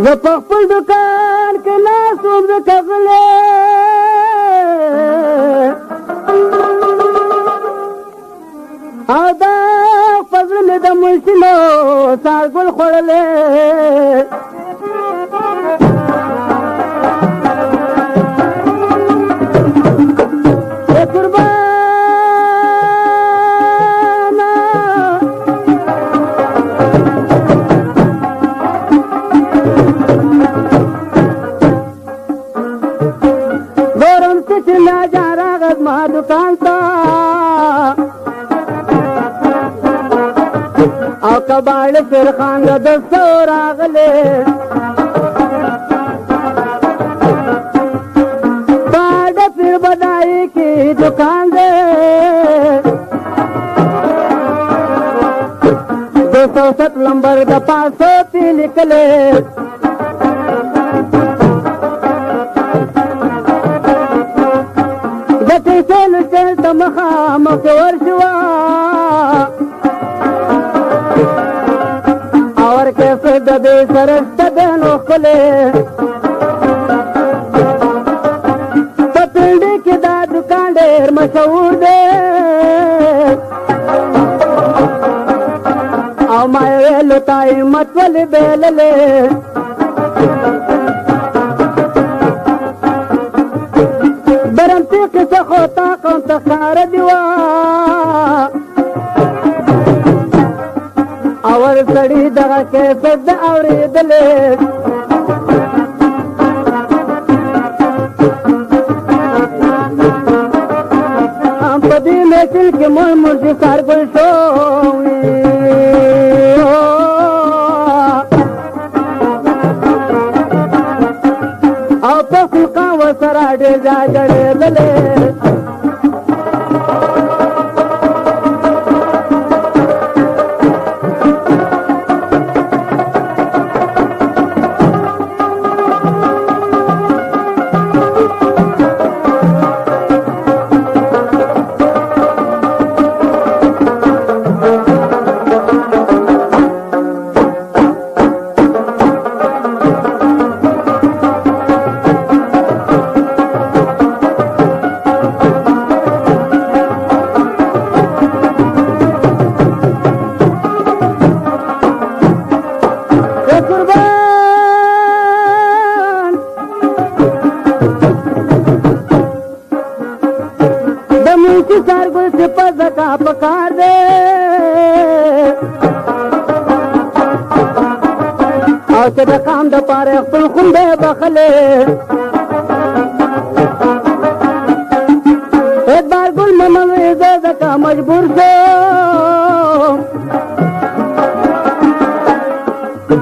زه په خپل دکان کې ناست وم ځکه غلی او دا په زړه مې د منشینو سارګل خوړلی दुकान था और कबाड़ फिर खान दसो रागले बाड़ फिर बधाई की दुकान दे 207 नंबर का 500 निकले مخامخ ورشوا اور کیسے دبے سرست بینو کھلے پتنڈی کی دا دکان ډیر مشهور دے او ما ویلو تای متول بیللے برمتی قصه خوتا قوم تخار دیوا اور سڑی دغه کیسه د اوریدلې ام پدې میچل کې مول مرشي سارګل شو او په خلقا وسره ډېر ځاګړېدلې سارګل چې په زکا پکار دے او چې د قام د پاره خپل خونده بخلې ایک بار ګل مموي زکا مجبور شو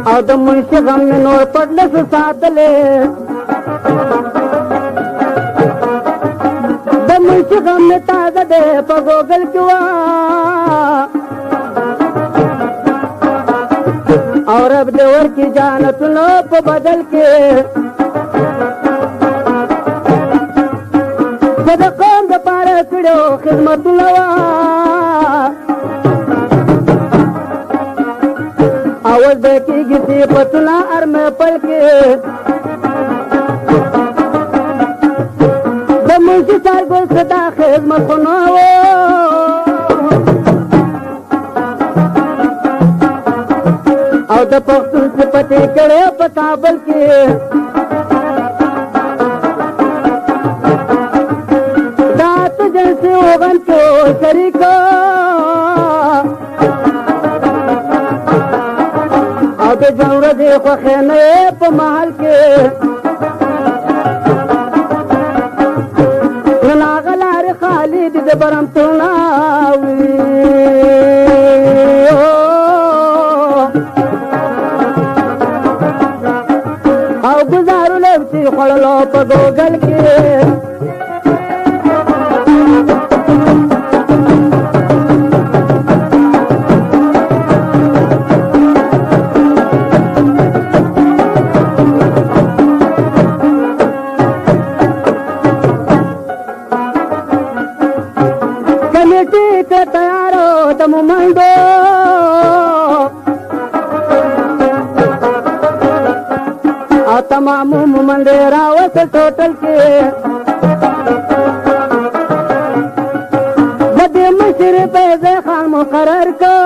او د منشي غم نور پټلس ساتلې منشي غم میں تازه دے پا گوگل کوا اور اب دیور کی جانتنو پا بدل کے صدقان دا پارا کڑو خدمت لوا آواز دیکھی گیسی پتنا ارم پل کے منشي سارګل صدا خدمت نو او د پښتون صفته کړه په کابل کې دات جنسي وغن کو شریک او د جوړه دی خو خنه په محل کې خالد د برمتوناوي او گزارو لوچی خړلو په ګوګل کې तयारो तम मंडो او تمام منډې راوته ټوټل کې د دې مشر فیض خان مقرر کا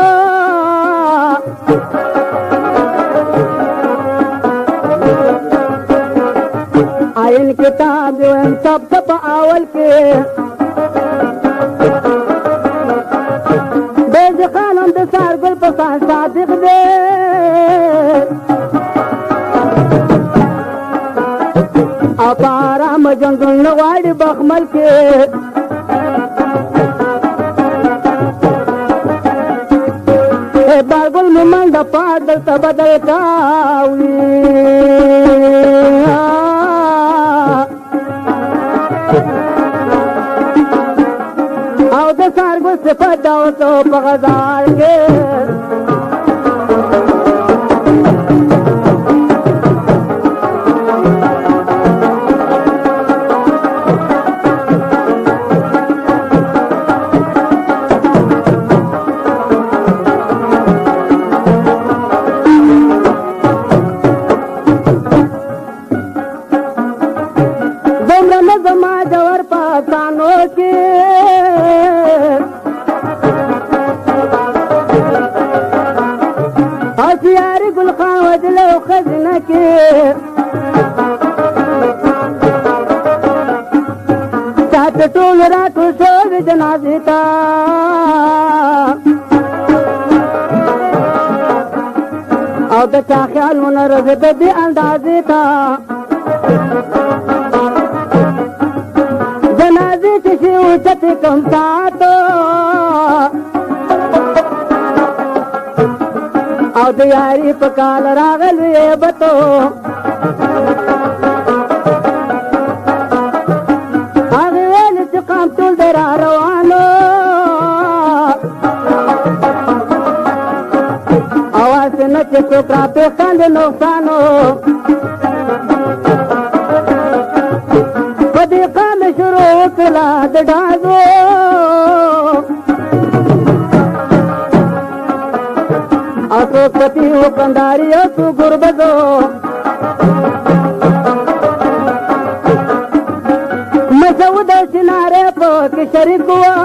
آئین کتاب جو هم سب په اول کې فیض خان هم د سارګل په صادق دی اپارا مجنگل نغواړي بخمل کې بارګل ممن د پادل تبدل کاوي او د سارګل صفات داو تو په غزال کې هوشیاری گل خان وجلو خزنه کې سات ټول راټول شو د جنازې ته او د چا خیالونه رزد دې اندازې ته جنازې چې شي اوچت کم ساتو او د یاري په کال راغلی بتو هغې ویلې چې قام ټول دی را روانو اواز نه چې څوک را پېښان د نقصانو په دې قام شروع وکړه د ډازو تو پتی ہو کنداری او تو غربتو مسعود سنارے پو کې شریک وا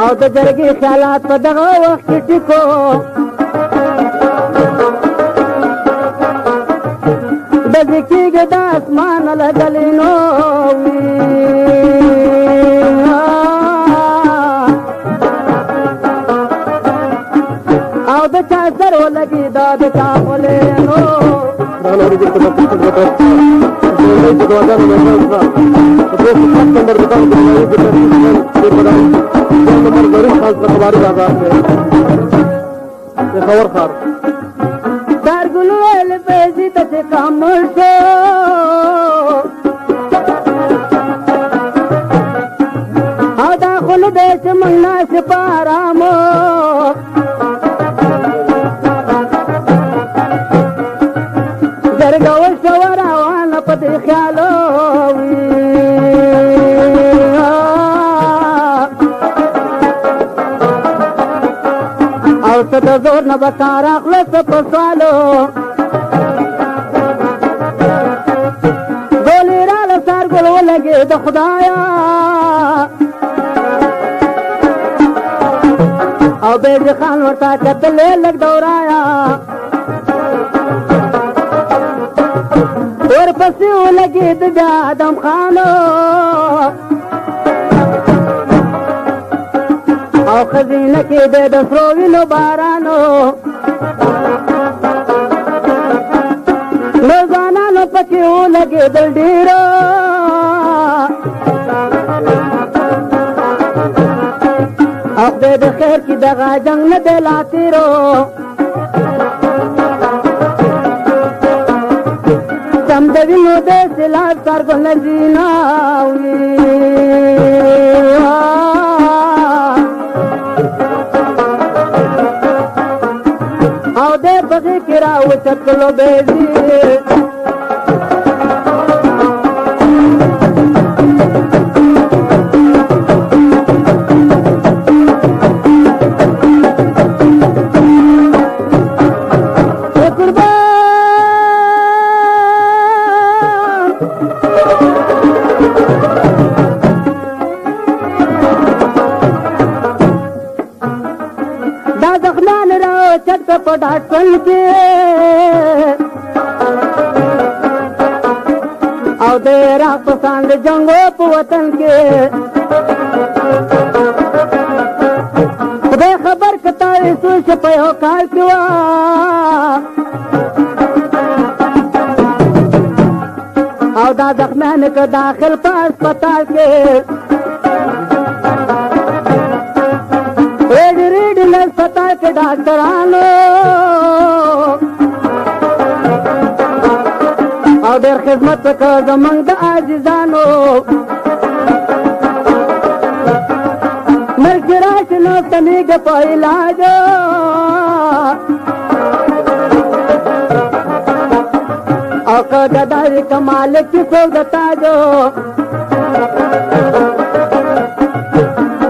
او د جرګي خیالات په دغه وخت کې ټکو د ذکیګه د اسمان لګلینو او د چا سر ولګي دا د چا ولینو دالوري د په څه وته د دوه د په سپتمبر د کال د نوي د نمبر غری خاص په خبري بازار کې خبر خار دارګلو ول پیسې ته کم شو او دا خل دې چې منا سپارامو جرګو شورا وانه پدې خیالو او څه د زور نه بکار اخلص په سوالو ګولې را لسار ګل ولګي د خدایا او بیج خان ورته کتل لګ دورایا ورپسې ولګي د آدم خانو او خزینه کې د سرو وینو بارانو نو ځوانانو پکې ولګېدل ډېرو او خدای د خیر کې دغه جنګ نه دی لا تېرو سم د وینو د سیلاب سرګل نزیناوي او دې بغي کرا و چکلو بیزي دا زخمان را چټ په ډاټل کې او د را پسند جنگو په وطن کې خدای خبر کته سوچ په یو کال کې وا او دا زخمان که داخل په هسپتال کې ریډ هسپتال کې ډاکټرانو او ډېر خدمت وکړ زمونږ د عاجزانو مرګ راشي نو ستنېږه په علاج او که ګداري که مالک چې څوک د تاجو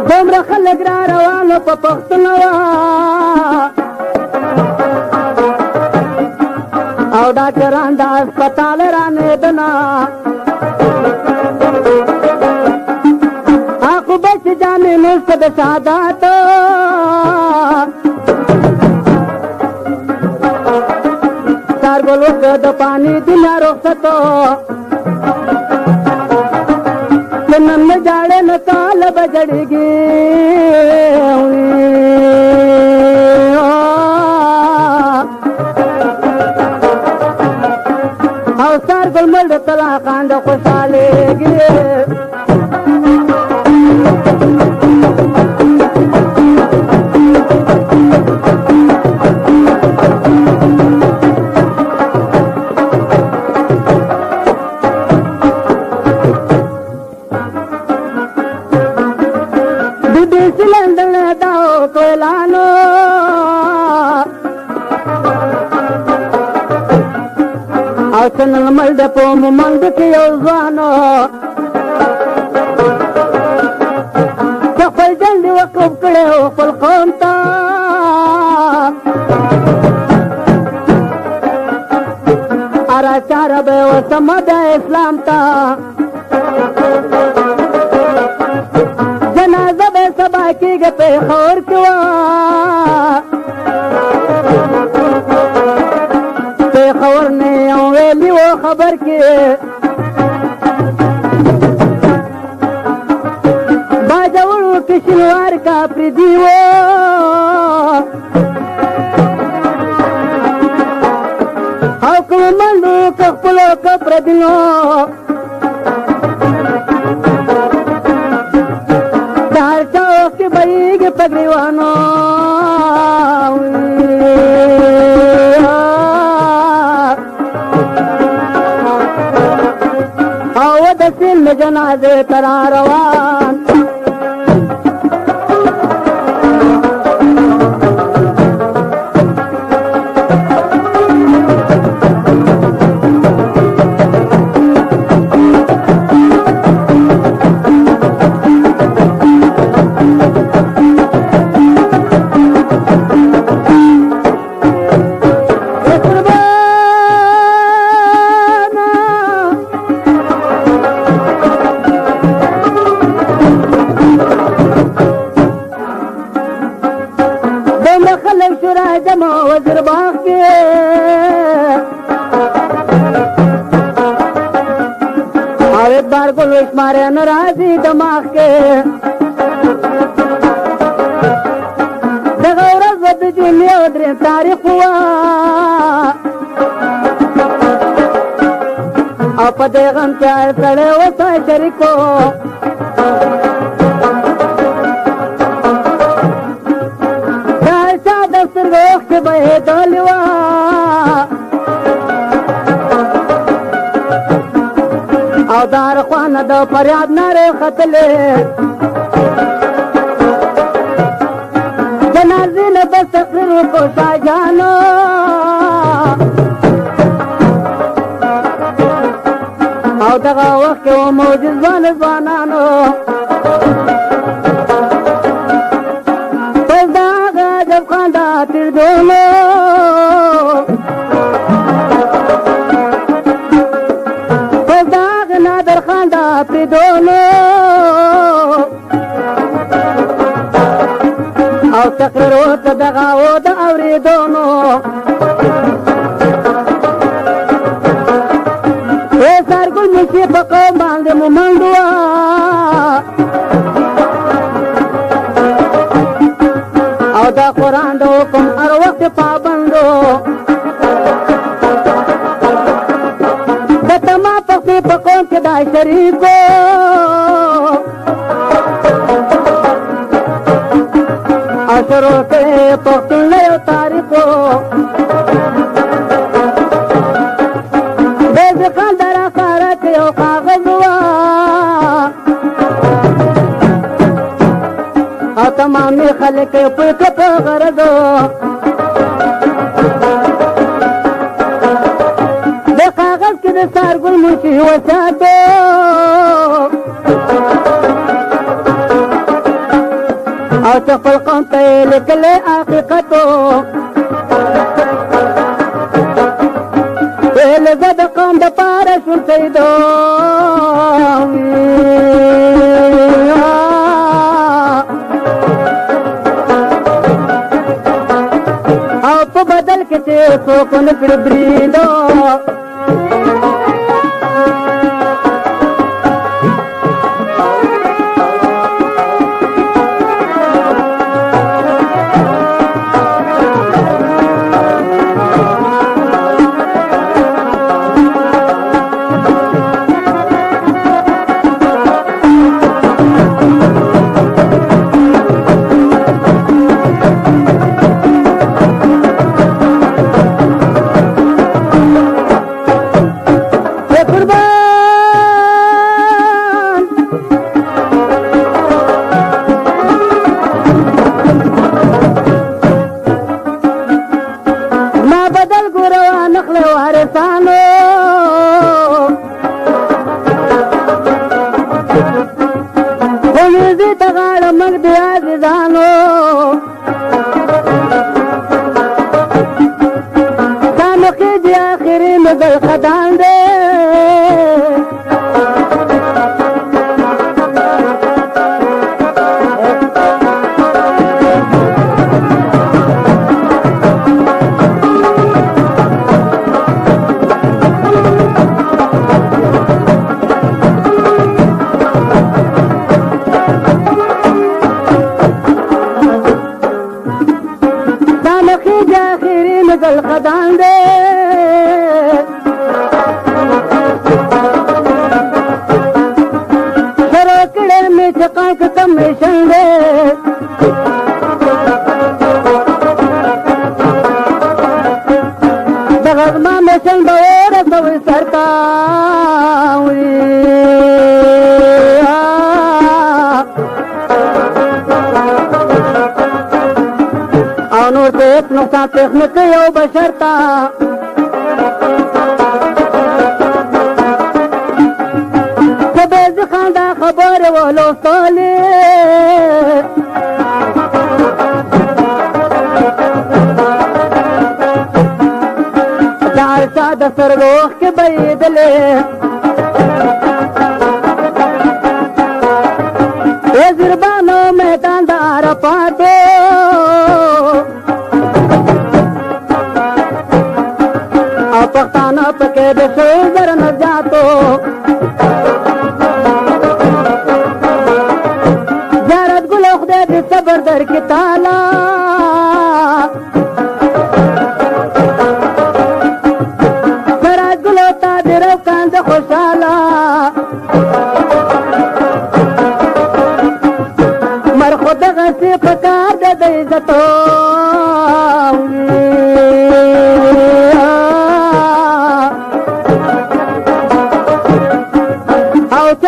دومره خلک را روانو په پښتونه او ډاکټران د هسپتال رانیدنه آخو بچ جانې نشته د سعادت څارګل وکړه د پانی دنیا رخصتو چې نن نه جاړې نه کاله به جړېږي او څارګل مړ د طلا خان د خوشحالېږي او څنګه مړ د په مومند کې یو ځوانو چې خپل جنګ دې وقف کړی و خپل قوم ته اره چاره به یې وسمه د اسلام ته جنازه به یې سبا کېږي پېښور کې وه خبر نے ویلی وہ خبر کے باجوڑو کشنوار کا پردی وہ حکم مندو کخپلو کپردیو چار چوک کی بیگ پگریوانو دسل جنازه ترا روان وزیر باغ کے آوید بار کو لوش مارے نرازی دماغ کے دغورت ود جنیا ودری تاریخ ہوا آپ دیغم چاہے سڑے وسا شریکو روح کے بہے دولوا او دار خوان دو فریاد نارے خطلے جنازی نبس تقریر کو شاہجانو او دغا وقت و موجز وان زوانانو تردونو پداغ نادر خان دا پریدونو او تقریر ورته دغه و د اورېدونو سارګل مشي په قوم باندې مو منډوا او دا قرآن د حکم هر وخت پابندو د تما پخې په قوم کې دا شریکو اشرو کې پښتون له یو تاریخو تمامي خلک په کپه غرضو د کاغذ کې د سارګل مرشي وساتو او خپل قوم ته لیکلې حقیقتو له زه د قوم د پاره شول کېدو بدل के ते सो कोन प्रिब्रीदो تخنق یو بشرتا سبز خان دا خبر ولوستالی دار چا د سرګوخ کې بيدلې زربانو میدان دار پاتو پښتانه پکې د شوزر نه جاتو زیارت ګل خدای دې صبر در کې تعالی زیارت ګل تا دې رو کاند خوشاله مر خود غسی پکار دې عزتو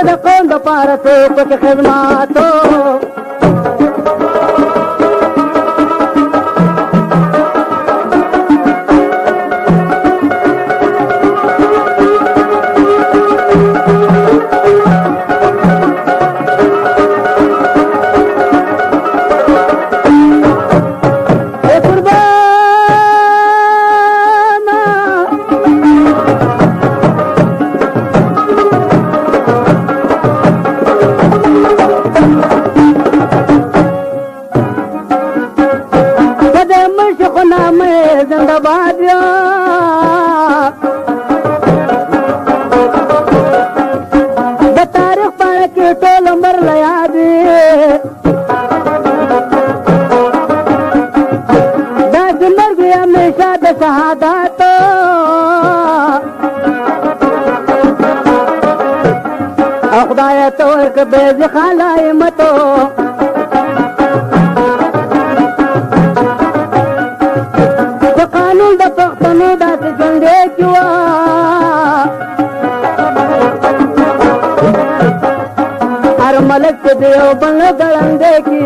د قوم د پاره ته پکې خدماتو ټول عمر له یادې داسې مرګ وي همیشه د شهادت او خدایه ته ورکړه بېځې خلایمتو د قانون د پښتنو داسې ژوندې کې وه هر ملک چې د یو بل ګړندې کې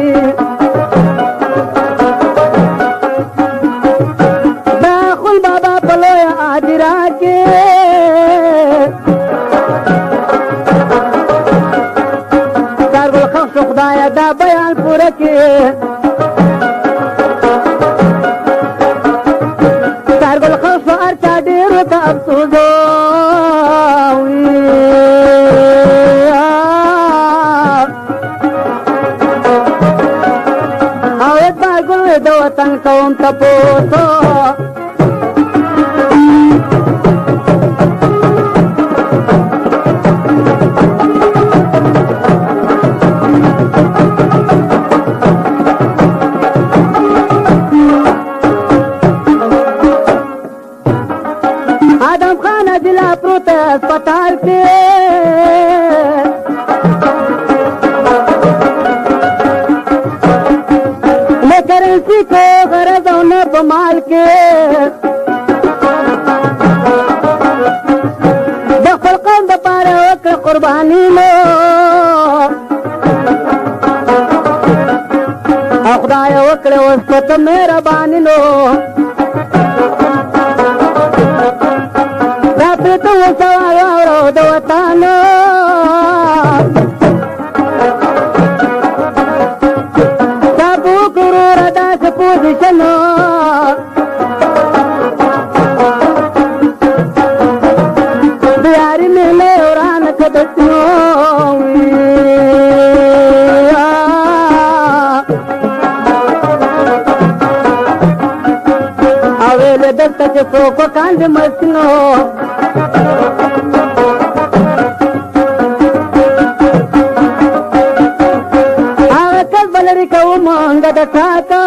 دا خل بابا په لویه حاجره کې کارګل ښخ شو خدایه دا بیان پوره کې کارګل ښخ شو هر چا ډېرو ته افسوس او یک بار ګل د وطن کوم تپوسو आदम खान जिला प्रोत अस्पताल के मैं करेंसी को गरज न बमाल के दखल कौन दपारे वक्र कुर्बानी लो खुदाया वक्र वस्पत मेरा बानी लो तो सवाल और दो तानो सबू गुरु रदास पोजिशनो बिहारी मिले और आन कदनो अवेले दस्त के सोको कांड मसनो मंगा दखाता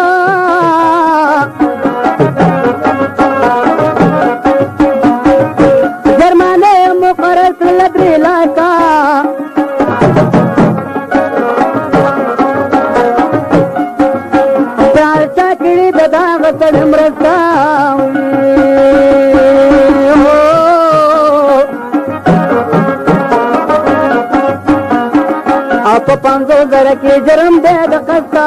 जर्माने मुकरस लद्रीला का चार चाकड़ी ददाग तड़मरसा आप 500 के जरम दे दकस्ता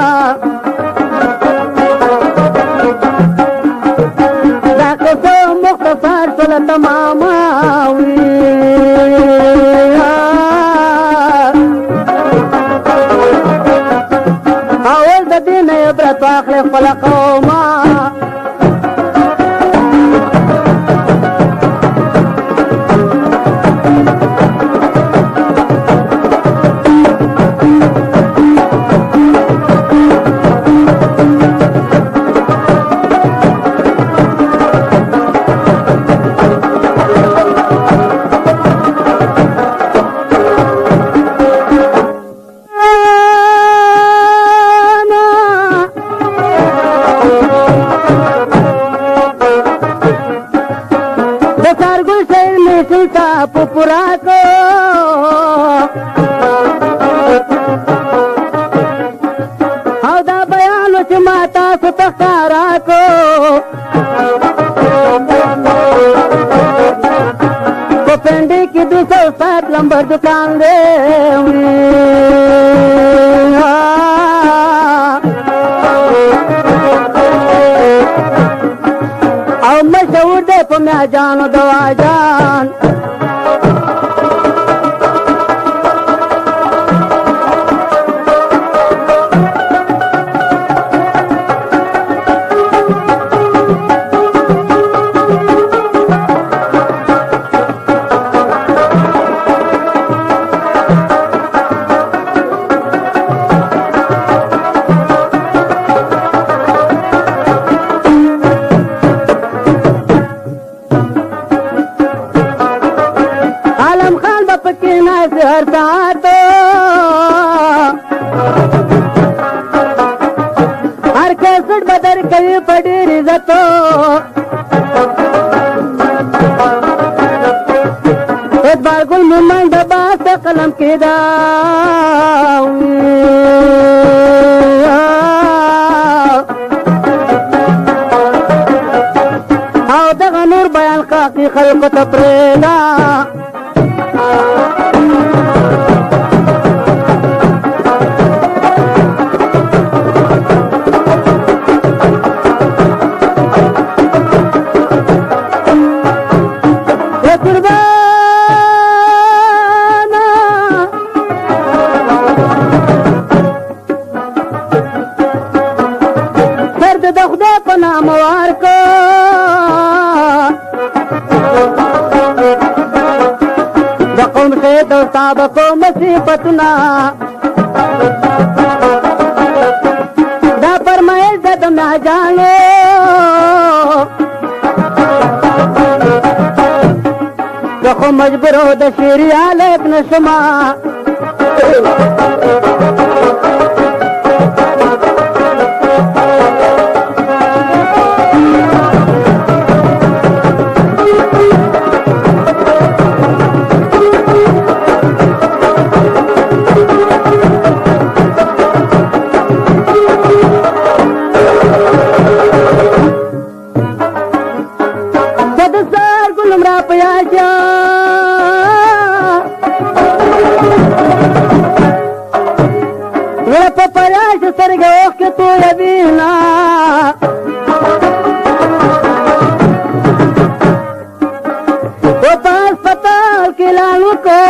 दाकसो मुख्तसार सल तमामावी अवल द दिन इबरत आखिर खलقوما पुपुरा को हौदा बयान माता सुतकारा को पिंडी की 207 नंबर दुकान दे और मशहूर दे तो मैं जानो दवा जान हर सातो پډیر عزتو ادبار ګل مومن د باس قلم کېدا او دغه نور بیان خاقي خلکو ته پرېږده د خدای په نام ورکړه د قوم شهید او سابقو مصیبتونه دا فرمایل د مهجانو زه خو مجبورو د شعري هلک نشمه سترګې اوښکې تویوینه و په هسپتال کې اعلان وکړ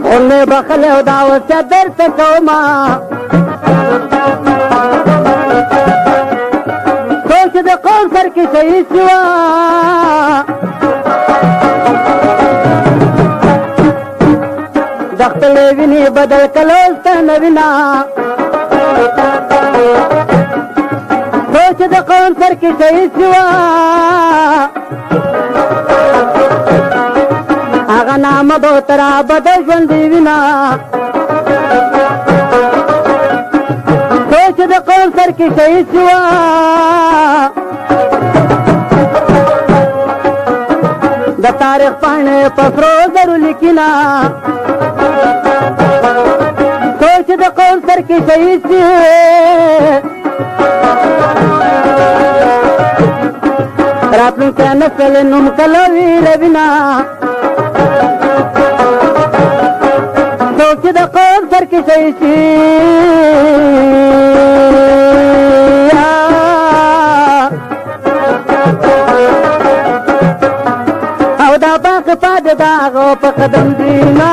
خو مې بخلې او دا وصیت درته کومه څوک چې د قوم سر کې شهید شوه د خپلې وینې بدل کلو ستنه وینا څوک چې د قوم سر کې شهید شوه هغه نامه به تر ابده ژوندۍ وینا څوک چې د قوم سر کې شهید شوه د تاریخ پاڼې په سرو زرو لیکینا څوک چې د قوم سر کې شهید شي راتلونکی نسل نوم کله ویروینا څوک چې د قوم سر کې شهید شي او دا باقي پاتې د هغو په قدم دینا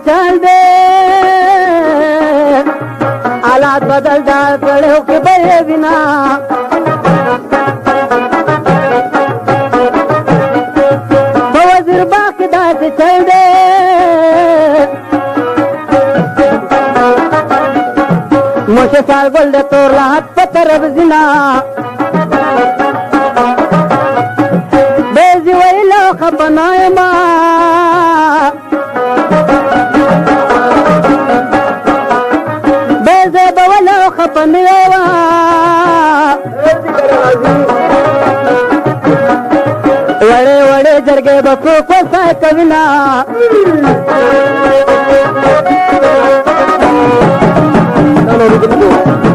چل دے حالات بدل جا کڑے ہو کے بڑے بنا تو وزیر باقی دا سے چل دے مجھے سال بول دے تو راحت پتر اب زنا بیزی ویلو خبنائے ماں خپنیوا وړې وړې جرګې به څوک وسای کوینا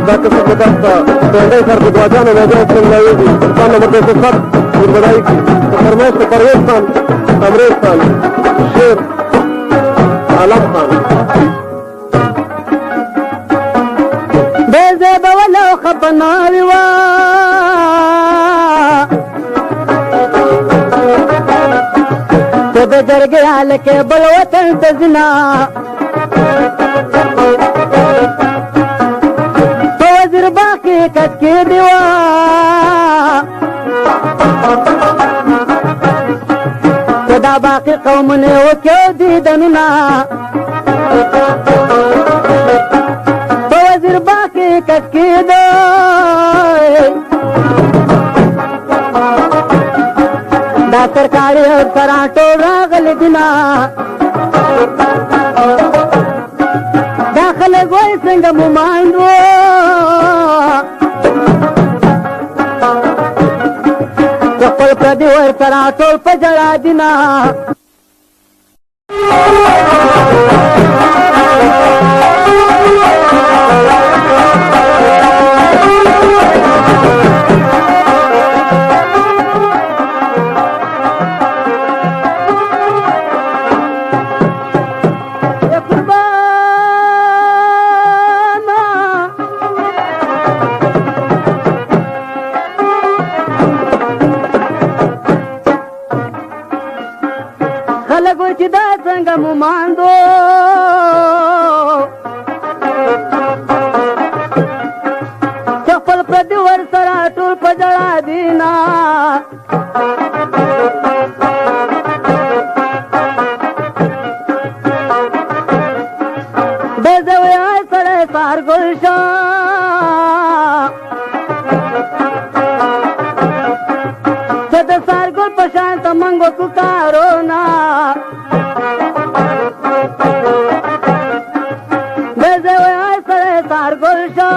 دا قسم د دسته ډوډۍ سر په دعاګانو لګیا څنګه دي انسان نمبر 207 وربدای کی فرمایش په پرویز خان تمریز خان شیر عالم خان بیزه بولو خپناوی وا ته د جرګې حال کې بل وطن ته ځنا کچکی دیوا دا باقی قومونه وکیو دیدنونا په وزیر باقی کچکی دی دا سرکاری افسران ټول راغلي دینا دا خلک وایي څنګه مو ماندو خپل پردي ورسره ټول په ژړا دینا خلک وایي چې دا څنګه مو ماندو چې خپل پردي ورسره ټول په ژړا دینا بې ځویه سړی سهار ګل شه چې د سهار ګل په شان ته موږ وکړو کارونه بې ځویه سړی سهار ګل شه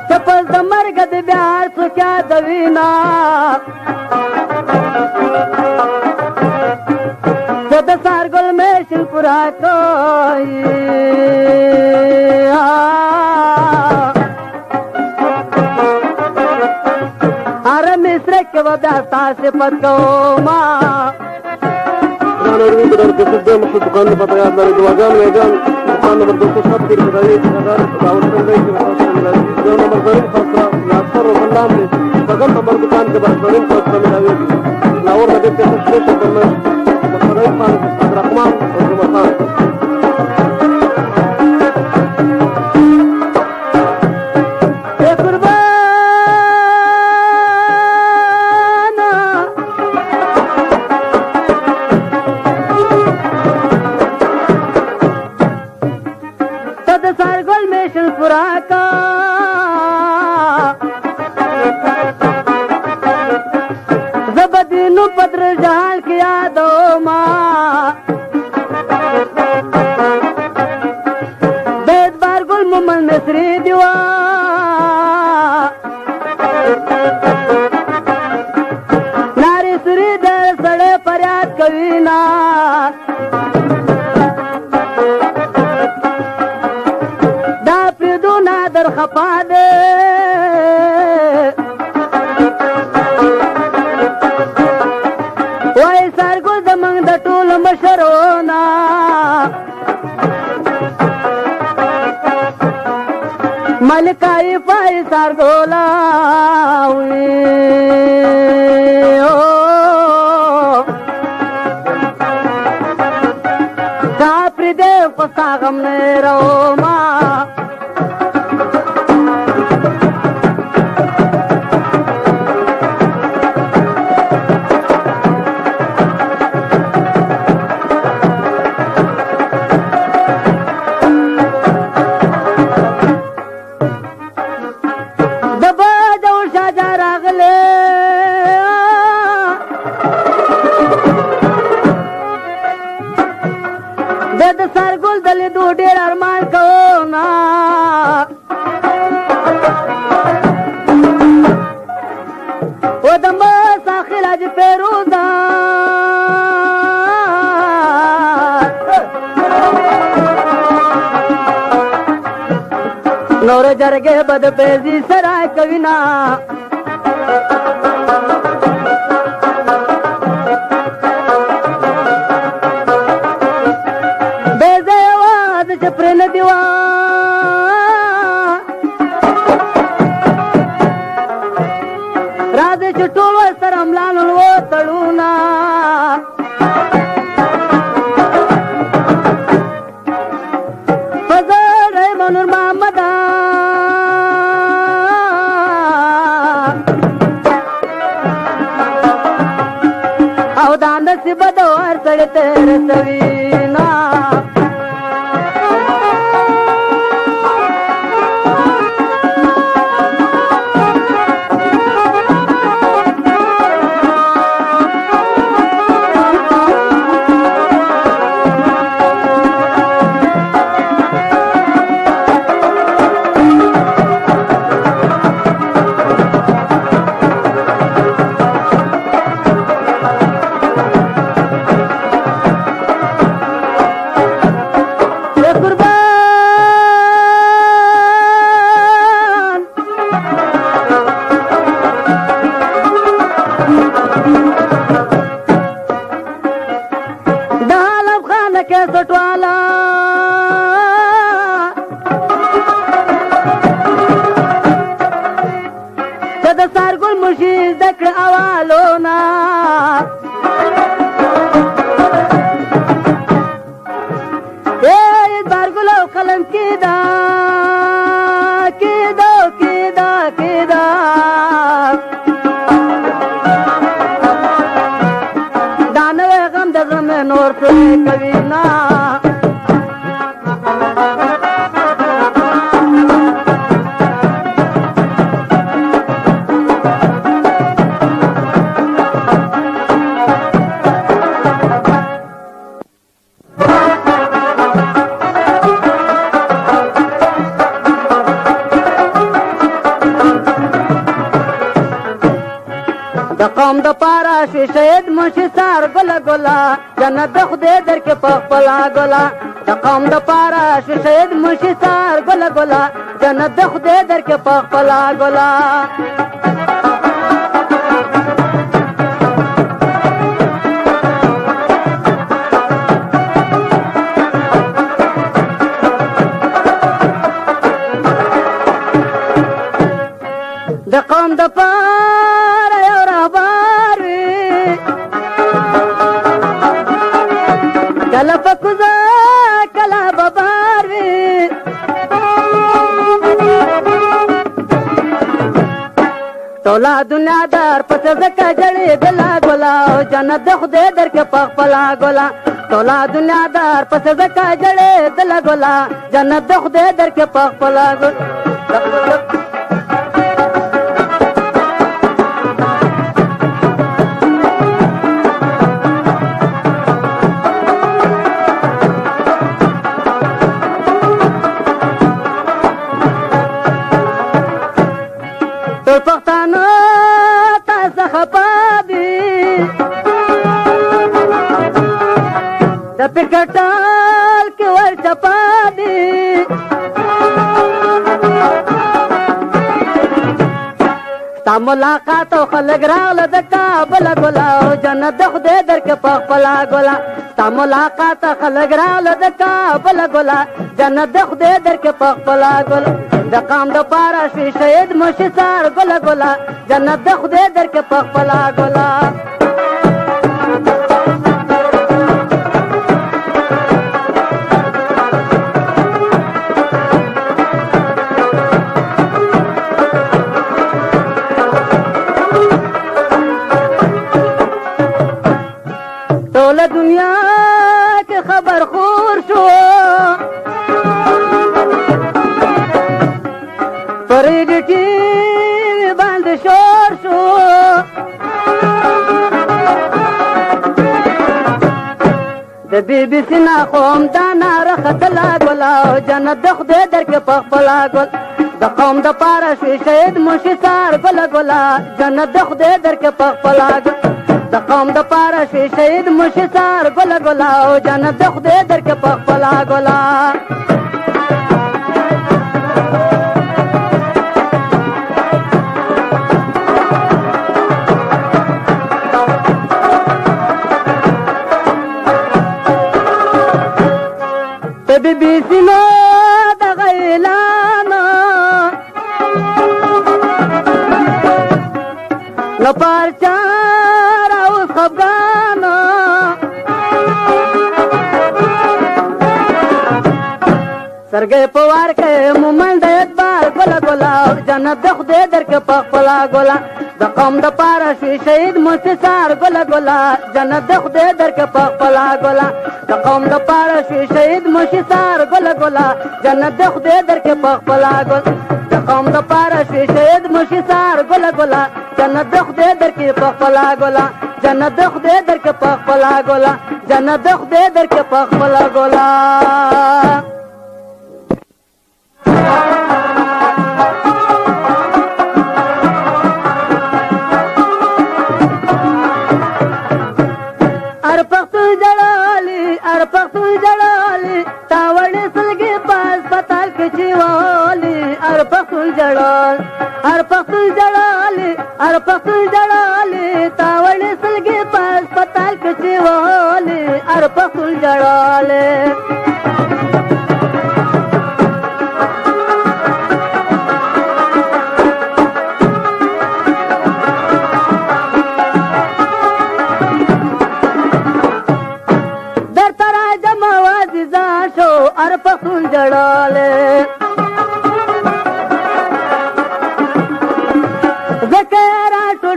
چې پس د مرګه د بیا هر څوک یادوینه چې د سهار ګل میشن پوره کوي هر مصره کې به بیا ستا صفت کوما ګران اورېدونکو د کیسټ دویم مشهور دوکان په پته یاد لرئ دواګان میدان دوکان نمبر 207 کې رسېدلي راوستل دی چې تاسو ملایي دویم نمبر زرین خسرا یاسر وسلام دی بغل نمبر دوکان کې به زرین خسرا ملاویږي لاور نګر کې سپیشل فرمایش مصطفی خان عبدالرحمن او جمعه خان زبدینو پدر جال کی یادو ماں بیت بار گل ممن مصری دیوا ناری سری در سڑے پریاد کوینا دا پریدو نادر خپا دے وای سارګل زمنګ د ټول مشرونا ملکای پای سارګولا وی او کا پر دې پساغم نه روما د سارګل دلې دو ډېر ارمان کونا و د ما ساخل اج پیروزا نور جرګه بد پیزي سرای کوینا پرن دیوا راځي چې ټول سره ملانو و تړونا خبر سړی ته رسوي نه سټوالا چې د سارګل مشي ذکر اوالونا اے بارګل او قلم کیدا کیدا کیدا کیدا دانو غم د غم نور څه کوي نا د قوم د پاره شي شهید مشي سار ګل ګلا جنت د خدای در کې پخپلا ګلا د قوم د پاره شي شهید مشي سار ګل ګلا جنت د خدای در کې پخپلا ګلا د قوم د پاره یو رهبر وي کله په کوزه کله ببار وي ټوله دنیا در پسې ځکه جړېدله ګله جنت د خدای در کې پخپلا ګله ټوله دنیا در پسې ځکه جړېدله ګله جنت د خدای در کې پخپلا ګله ټول پښتانه تاسو خپه دي د پکټال کې ورچپه دي ستا ملاقات او خلک راغله د کابل ګله جنت د خدای در کې پخپلا ګله ستا ملاقات خلک راغله د کابل ګله جنت د خدای در کې پخپلا ګله د قام د پاره شي شهید مشي سار ګل ګلا جنت د خدای در کې پخپلا ګلا ټول دنیا کې خبر خور شو فرید ټي باندې شور شو د بي بي سي نه قوم دا ناره ختلا ګلا جنت د خدای در کې پخپلا ګل د قوم د پاره شي شهید مشي سار ګل ګلا جنت د خدای در کې پخپلا ګل د قوم د پاره شي شهید مشي سار ګل ګلا جنت د خدای در کې پخپلا ګلا بي بي سي نو د غیلانا نو پارچار اوس خفګانا سرګې په وار کې مومن د اعتبار ګله ګله جنت د خدای در کې پخپلا ګله د قوم د پاره شي شهید مستثار ګله ګله جنت د خدای درکه په خپلا ګله د قوم د پاره شي شهید مستثار ګله ګله جنت د خدای درکه په خپلا ګله د قوم د پاره شي شهید مستثار ګله ګله جنت د خدای درکه په خپلا ګله جنت د خدای درکه په خپلا ګله جنت د خدای درکه په خپلا ګله तावड़े सलगे पास पताल कचे वाले अर पकुल जड़ाले दर तरा जमावाजी जाशो अर पकुल जड़ाले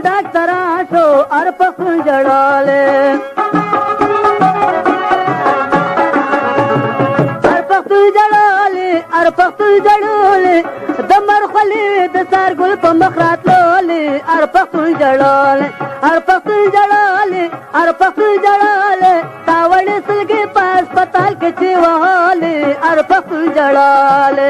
डॉक्टराशो अर पकुल जड़ाले अर पकुल जड़ोले दमर खली दसार गुल पमखरात लोले अर पकुल जड़ाले अर पकुल जड़ाले अर पकुल जड़ाले तावड़े सलगे पास पताल के चिवाले अर पकुल जड़ाले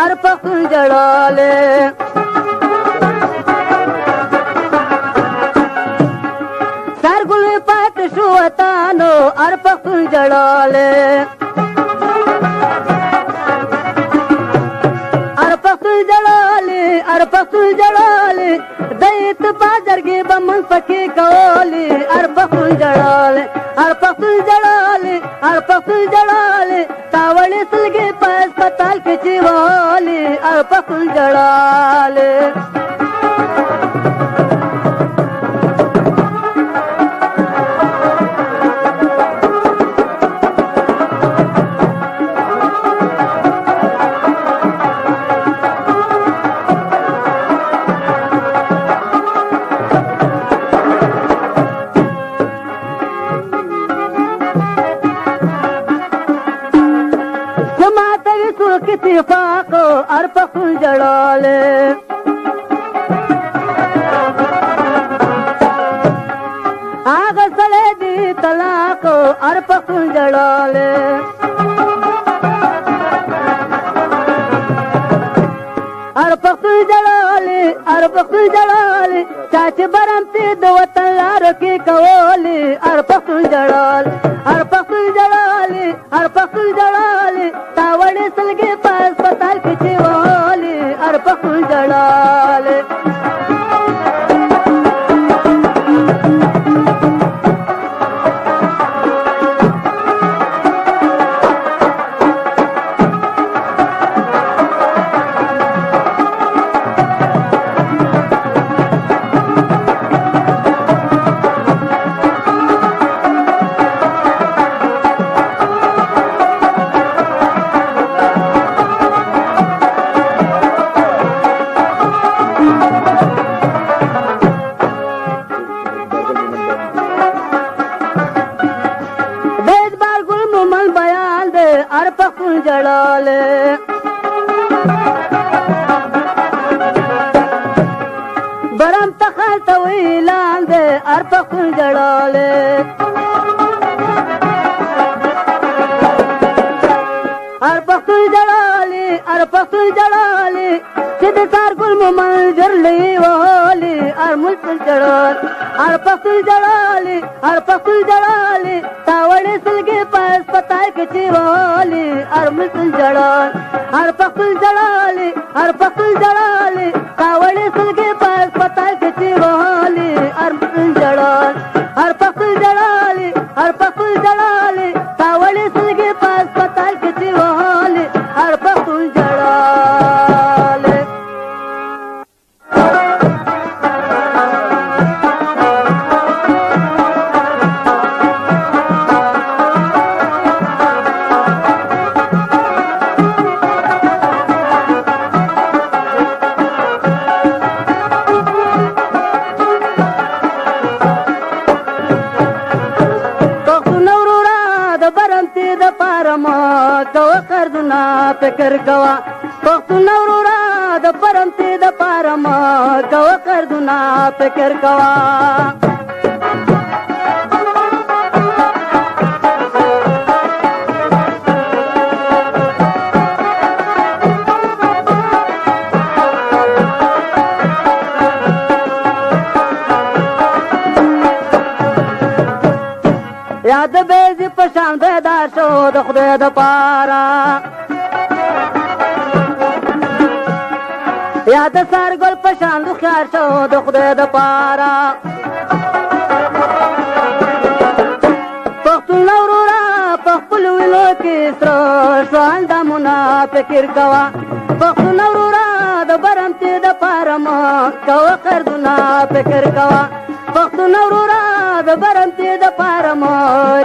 अर पकुल जड़ाले सरगुल पात शुवतानो अर पकुल जड़ाले अर पकुल जड़ाले अर पकुल जड़ाले दैत बाजरगे बमन पके कौली अर पकुल जड़ाले अर पकुल जड़ाले अर पकुल जड़ाले तावड़े सलगे पास पताल के चिवाले अर पकुल जड़ाले इत्तिफाको अर पकुल जड़ाले आग सड़े दी तलाको अर पकुल जड़ाले अर पकुल जड़ाले चाची बरमती दो तलार की कवोली अर पकुल जड़ाले अर पकुल जड़ाले अर पकुल जड़ाले तावड़े सलगे पास पताल के चिवाले अर पकुल जड़ाले अर पकुल जड़ाले बरम तखल तवीलान दे अर पकुल जड़ाले अर पकुल जड़ाले सिद्ध सार गुल मंजर ली वाली मुल्सुल जड़ोल हर पसुल जड़ोली हर पसुल जड़ोली तावड़ी सुलगी पास पताय के चिवोली हर मुल्सुल जड़ोल हर पसुल जड़ोली हर पसुल जड़ोली तावड़ी सुलगी पास पताय के चिवोली हर मुल्सुल जड़ोल हर पसुल जड़ोली हर पसुल जड़ोली तावड़ी सुलगी पास पताय के चिवोली हर पसुल जड़ोली पेकर गवा तो नवरूरा द परमती द पारम गव कर दुना पेकर गवा याद बेजी पशान बेदार शोद खुदे द पारा याद सार गोल पशान दुख्यार शोद खुदे द पारा पख्तुल नवरूरा पख्तुल विलो की स्रो श्वान दामुना पेकिर गवा पख्तुल नवरूरा द बरमती द पारम गव कर दुना पेकिर गवा पख्तुल नवरूरा द बरमती द पारम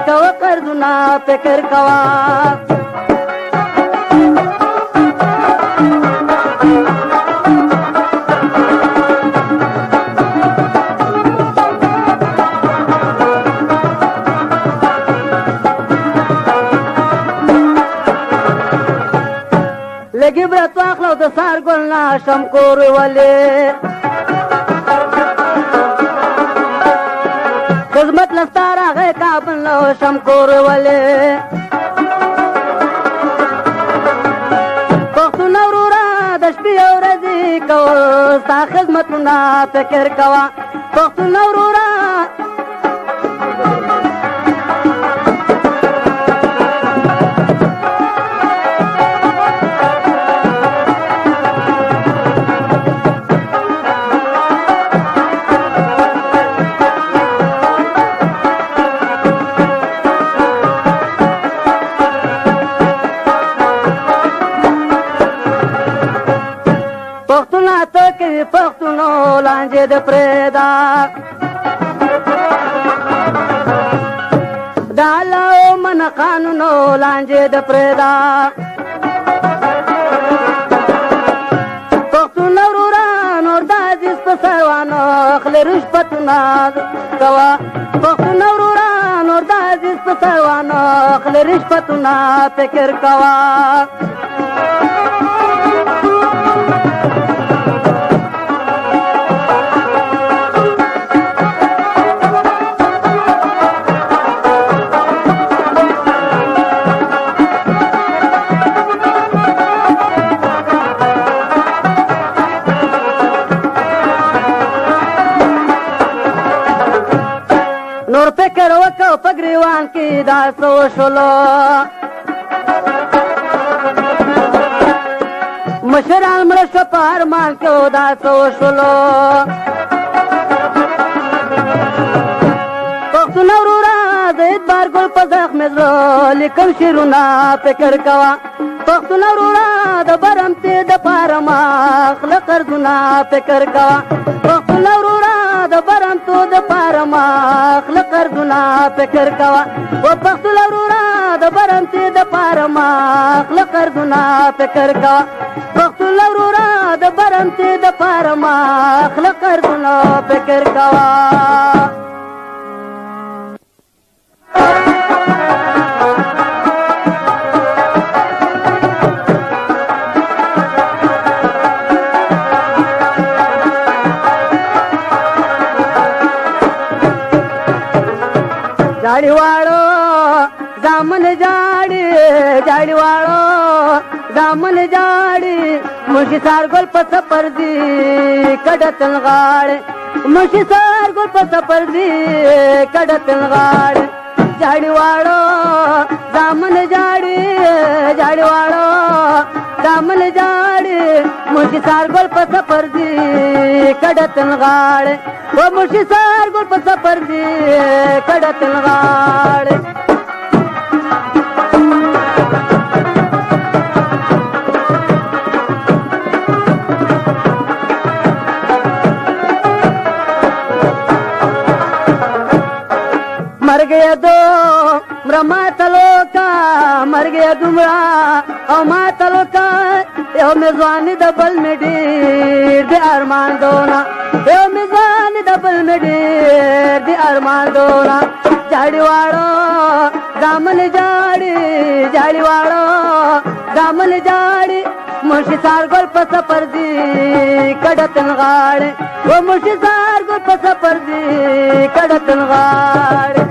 गव कर दुना पेकिर गवा लगी ब्रत वाखलो तो सार गोलना शमकोर वाले खिदमत लस्तारा गए काबन लो शमकोर वाले पख्तु नवरूरा दशपी और रजी को सा खिदमत ना पेकर कवा पख्तु नवरूरा पख्तुनो लांजे द प्रेदा दालाओ मन कानूनो लांजे द प्रेदा पख्तु नवरूरा नोर दाजिस पसरवानो अखले रुशपतुना गवा पख्तु नवरूरा नोर दाजिस पसरवानो अखले रुशपतुना पेकर गवा नूर पे करो को पगरीवान की दासो शोलो मशरान मरशो पार मान को दासो शोलो पख्तु नवरूरा ज़ैद बार गुल पज़ख मेज़रो लिकम शिरुना पे कर कवा पख्तु नवरूरा द बरमती द पारमा खलक अर्जुना पे कर कवा पख्तु नवरूरा द बरमतु द पारमा खलक अर्जुना पे कर कवा वो पख्तु नवरूरा द बरमती द पारमा खलक अर्जुना पे कर कवा पख्तु नवरूरा द बरमती द पारमा खलक अर्जुना पे कर कवा जाड़ीवाड़ो जामन जाड़ी जाड़ीवाड़ो जामन जाड़ी मुशी सार गोल पस पर्दी कडतन गाड़ मुशी सार गोल पस पर्दी कडतन गाड़ झाड़ीवाड़ो दामन झाड़ी झाड़ीवाड़ो दामन झाड़ी मुशी सार गोल पस पर्दी कडतन गाड़ वो मुशी सार गोल पस पर्दी कडतन गाड़ मर गया दो मातलो का मर गया दुमरा और मातलो का यो मेजवानी डबल में डीर दे अरमान दोना यो मेजवानी डबल में डीर दे अरमान दोना झाड़ीवाड़ो दामन झाड़ी झाड़ीवाड़ो दामन झाड़ी मुशी सार गोल पस पर्दी कडतन गाड़ वो मुशी सार गोल पस पर्दी कडतन गाड़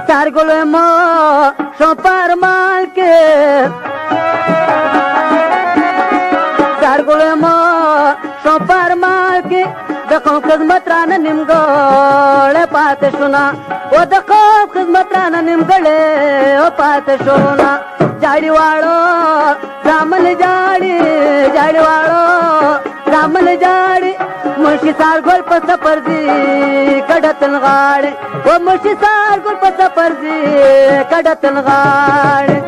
सार गोल मो सोपार माल के सार गोल मो सोपार माल के देखो खिदमत रान निमगोड़े पात सुना वो देखो खिदमत रान निमगड़े ओ पात सुना झाड़ीवाड़ो दामन झाड़ी झाड़ीवाड़ो दामन झाड़ी मुशी सार गोल पस पर्दी कडतन गाड़ वो मुशी सार गोल पस पर्दी कडतन गाड़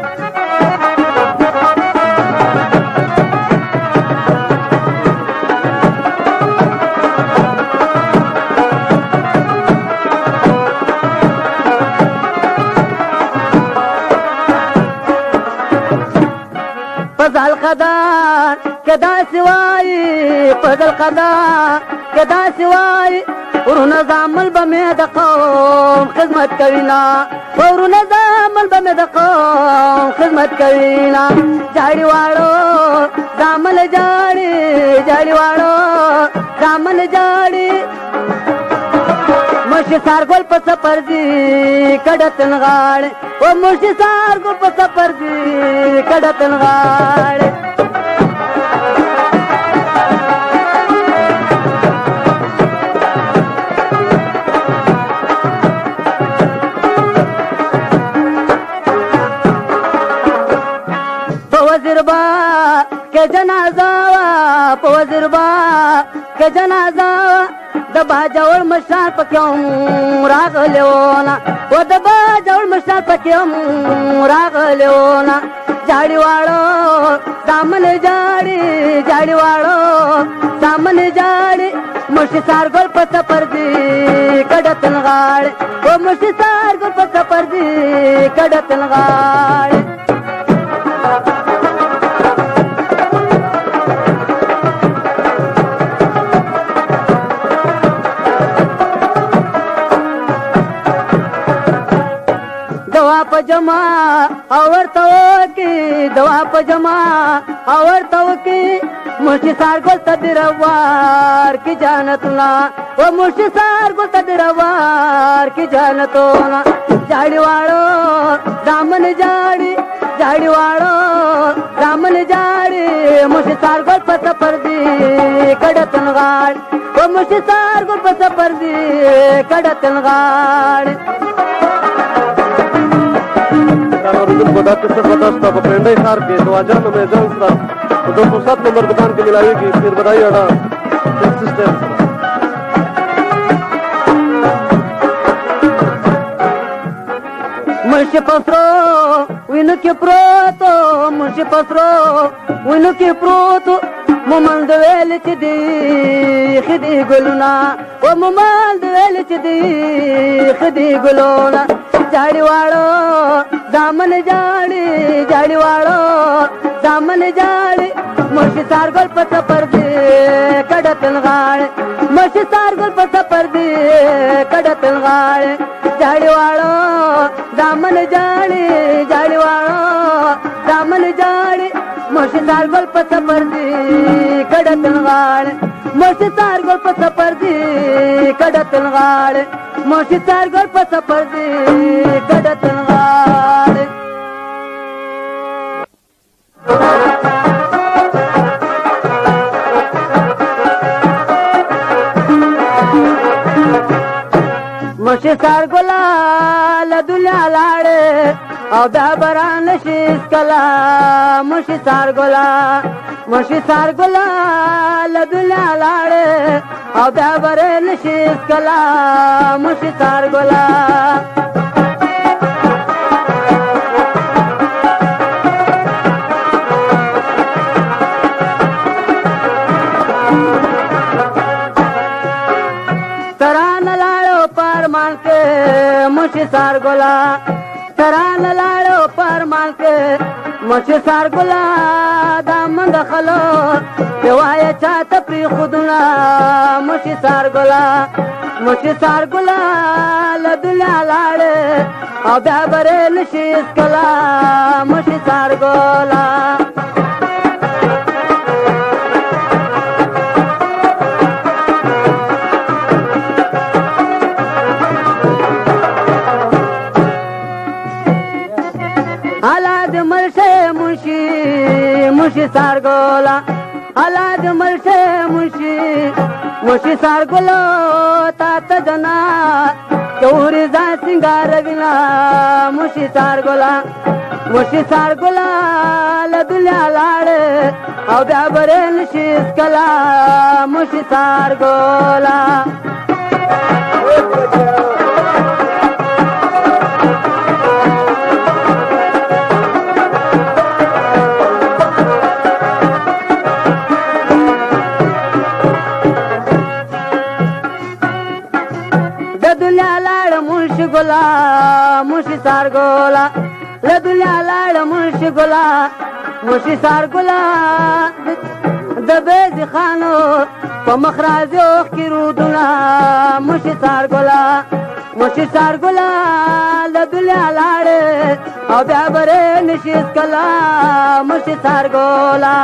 फजल खदान कदा सिवाई फजल खदान कदा सिवाई उरुन जामल बमे दखौम खिदमत करीना उरुन जामल बमे दखौम खिदमत करीना झाड़ीवाड़ो दामन झाड़ी झाड़ीवाड़ो दामन झाड़ी मुशी सार गोल पस पर्दी कडतन गाड़ वो मुशी सार गोल पस पर्दी कडतन गाड़ वजीरबा के जनाजा वजीरबा के जनाजा दबा जवळ मशाल पक्यों राग लेवना वो दबा जवळ मशाल पक्यों राग लेवना झाड़ीवाड़ो दामन झाड़ी झाड़ीवाड़ो दामन झाड़ी मुशी सार गोल पस पर्दी कडतन गाड़ वो मुशी सार गोल पस पर्दी कडतन गाड़ दवा पजमा और तो की दवा पजमा और तो की मुशी सार गोल तदिरवार की जानत ना वो मुशी सार गोल तदिरवार की जानतो ना झाड़ीवाड़ो दामन झाड़ी झाड़ीवाड़ो दामन झाड़ी मुशी सार गोल पस पर्दी कडतन गाड़ वो मुशी सार गोल पस पर्दी कडतन गाड़ बता किससे बता पेंडे सार के तो आजान में जल सर 207 नंबर दुकान के मिलाएगी फिर बताइए अड़ा सिस्टम मुशी पसरो विनु के प्रोतो मुशी पसरो विनु के प्रोतो मुमंद वेल चिदी खिदी गुलना वो मुमंद वेल चिदी खिदी गुलना झाड़ीवाड़ो दामन झाड़ी झाड़ीवाड़ो दामन झाड़ी मुशी सार गोल पस पर्दी कडतन गाड़ मुशी सार गोल पस पर्दी कडतन गाड़ झाड़ीवाड़ो दामन झाड़ी झाड़ीवाड़ो दामन झाड़ी मुर्शी सार गोल पर सफर दी कड़तन गाड़ मुर्शी सार गोल पर सफर दी कड़तन गाड़ मुर्शी सार गोल पर सफर दी कड़तन गाड़ मुर्शी सार गोला लदुल्या लाड़े और दाबरान शीश कला मुर्शी सार गोला लदुल्या लाड़े और दाबरान शीश कला मुर्शी सार गोला मुर्शी सार गोला तरान लाड़ो पर मान के मुर्शी सार गोला दामन दखलो जवाए चाहत प्री खुदना मुर्शी सार गोला लदुल्या लाड़े और दाबरे नशीस कला मुर्शी सार गोला हालाद मरसे मुर्शी सार गोला हालाद मरसे मुर्शी सार गोलो तात जना चौरी जा सिंगार बिना मुर्शी सार गोला लदुल्या लाड़े और दाबरे नशीस कला मुर्शी सार गोला मुर्शी सार गोला लदुल्या लाड़ मुर्शी सार गोला दबे दिखानो पमखराजो की रूदना मुर्शी सार गोला लदुल्या लाड़े और दाबरे नशीस कला मुर्शी सार गोला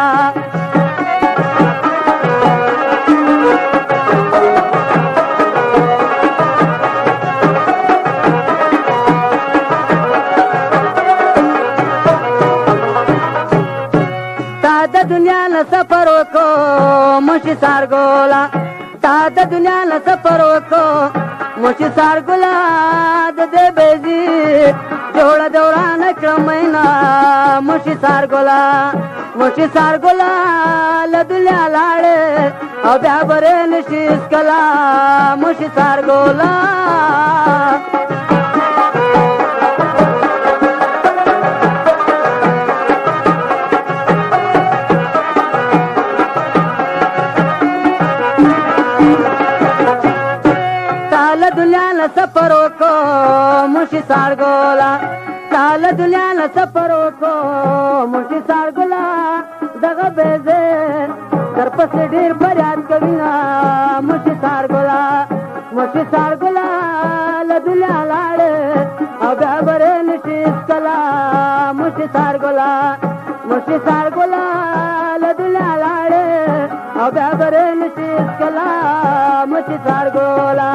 दुनिया न सफर को मुर्शी सार गोला ताद दुनिया न सफर को मुर्शी सार गोला दे बेजी जोड़ा दौरान क्रमैना मुर्शी सार गोला लदुल्या लाड़े और दाबरे नशीस कला मुर्शी सार गोला सफरों को मुर्शी सार गोला ताल दुनिया न सफरों को मुर्शी सार गोला दगा बेजे दर पस ढेर फरियाद कविना मुर्शी सार गोला लदुल्या लाड़े और दाबरे नशीस कला मुर्शी सार गोला लदुल्या लाड़े और दाबरे नशीस कला मुर्शी सार गोला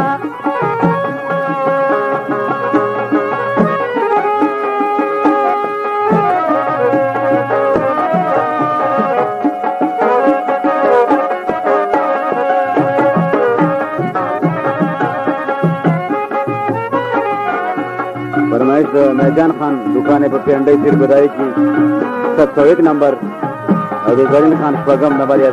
फरमाइश मैजान खान दुकान पर पेंडई फिर बधाई की 701 नंबर और गरीन खान पगम नंबर या